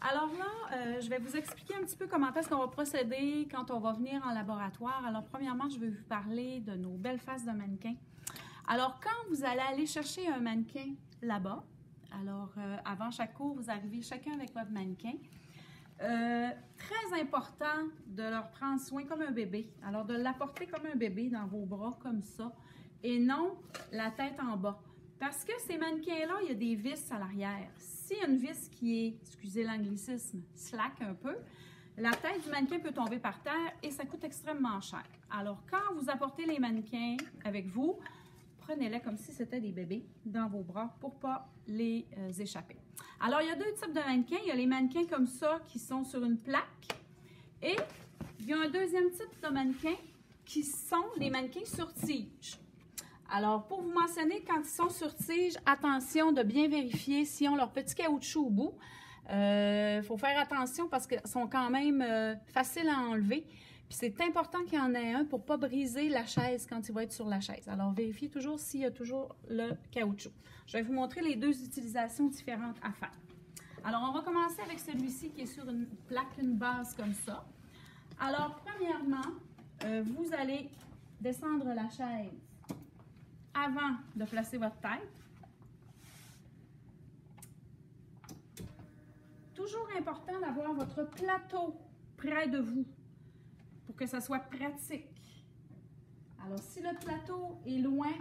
Alors là, je vais vous expliquer un petit peu comment est-ce qu'on va procéder quand on va venir en laboratoire. Alors, premièrement, je vais vous parler de nos belles faces de mannequins. Alors, quand vous allez aller chercher un mannequin là-bas, alors avant chaque cours, vous arrivez chacun avec votre mannequin. Très important de leur prendre soin comme un bébé. Alors, de l'apporter comme un bébé dans vos bras, comme ça, et non la tête en bas. Parce que ces mannequins-là, il y a des vis à l'arrière. S'il y a une vis qui est, excusez l'anglicisme, slack un peu, la tête du mannequin peut tomber par terre et ça coûte extrêmement cher. Alors, quand vous apportez les mannequins avec vous, prenez-les comme si c'était des bébés dans vos bras pour ne pas les échapper. Alors, il y a deux types de mannequins. Il y a les mannequins comme ça qui sont sur une plaque et il y a un deuxième type de mannequins qui sont les mannequins sur tige. Alors, pour vous mentionner, quand ils sont sur tige, attention de bien vérifier s'ils ont leur petit caoutchouc au bout. Il faut faire attention parce qu'ils sont quand même faciles à enlever. Puis c'est important qu'il y en ait un pour ne pas briser la chaise quand il va être sur la chaise. Alors, vérifiez toujours s'il y a toujours le caoutchouc. Je vais vous montrer les deux utilisations différentes à faire. Alors, on va commencer avec celui-ci qui est sur une plaque, une base comme ça. Alors, premièrement, vous allez descendre la chaise avant de placer votre tête. Toujours important d'avoir votre plateau près de vous pour que ça soit pratique. Alors, si le plateau est loin,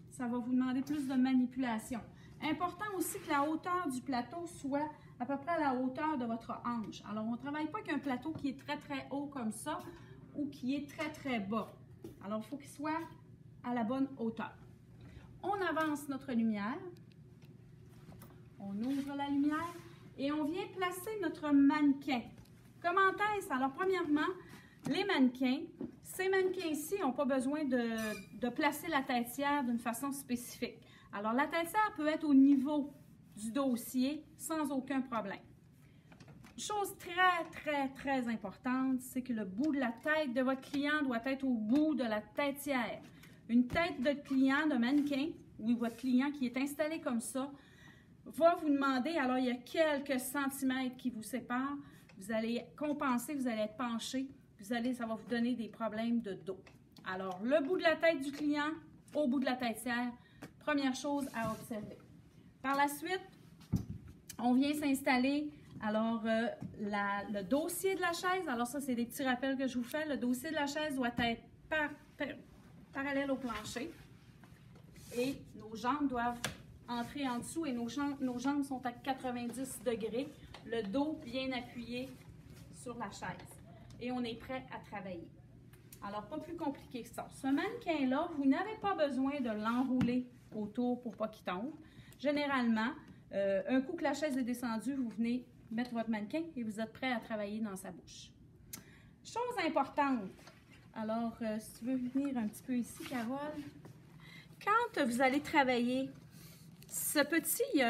ça va vous demander plus de manipulation. Important aussi que la hauteur du plateau soit à peu près à la hauteur de votre hanche. Alors, on ne travaille pas avec un plateau qui est très, très haut comme ça ou qui est très, très bas. Alors, il faut qu'il soit à la bonne hauteur. On avance notre lumière. On ouvre la lumière et on vient placer notre mannequin. Comment est-ce? Alors, premièrement, les mannequins, ces mannequins-ci n'ont pas besoin de placer la têtière d'une façon spécifique. Alors, la têtière peut être au niveau du dossier sans aucun problème. Une chose très, très, très importante, c'est que le bout de la tête de votre client doit être au bout de la têtière. Une tête de client, de mannequin, ou votre client qui est installé comme ça, va vous demander, alors il y a quelques centimètres qui vous séparent, vous allez compenser, vous allez être penché, ça va vous donner des problèmes de dos. Alors, le bout de la tête du client, au bout de la têtière, première chose à observer. Par la suite, on vient s'installer, alors, le dossier de la chaise, alors ça, c'est des petits rappels que je vous fais, le dossier de la chaise doit être parallèle au plancher et nos jambes doivent entrer en dessous et nos jambes sont à 90 degrés, le dos bien appuyé sur la chaise et on est prêt à travailler. Alors, pas plus compliqué que ça. Ce mannequin-là, vous n'avez pas besoin de l'enrouler autour pour pas qu'il tombe. Généralement, un coup que la chaise est descendue, vous venez mettre votre mannequin et vous êtes prêt à travailler dans sa bouche. Chose importante, alors, si tu veux venir un petit peu ici, Carole, quand vous allez travailler, ce petit,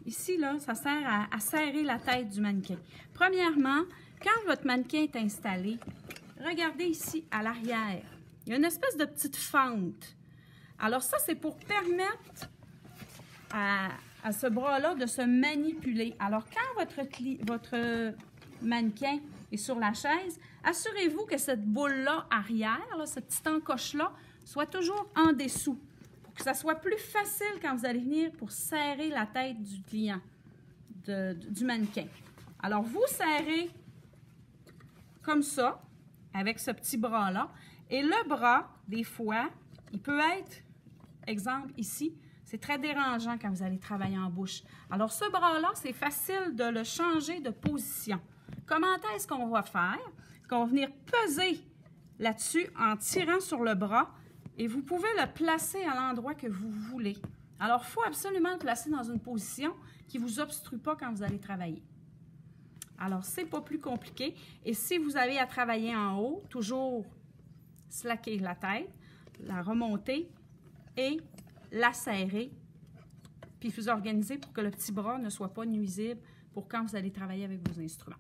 ici, là, ça sert à serrer la tête du mannequin. Premièrement, quand votre mannequin est installé, regardez ici à l'arrière, il y a une espèce de petite fente. Alors ça, c'est pour permettre à ce bras-là de se manipuler. Alors, quand votre mannequin est sur la chaise, assurez-vous que cette boule-là arrière, là, cette petite encoche-là, soit toujours en dessous pour que ça soit plus facile quand vous allez venir pour serrer la tête du client, du mannequin. Alors, vous serrez comme ça, avec ce petit bras-là. Et le bras, des fois, il peut être, exemple ici, c'est très dérangeant quand vous allez travailler en bouche. Alors, ce bras-là, c'est facile de le changer de position. Comment est-ce qu'on va faire? On va venir peser là-dessus en tirant sur le bras et vous pouvez le placer à l'endroit que vous voulez. Alors, il faut absolument le placer dans une position qui ne vous obstrue pas quand vous allez travailler. Alors, c'est pas plus compliqué. Et si vous avez à travailler en haut, toujours slacker la tête, la remonter et la serrer, puis vous organiser pour que le petit bras ne soit pas nuisible pour quand vous allez travailler avec vos instruments.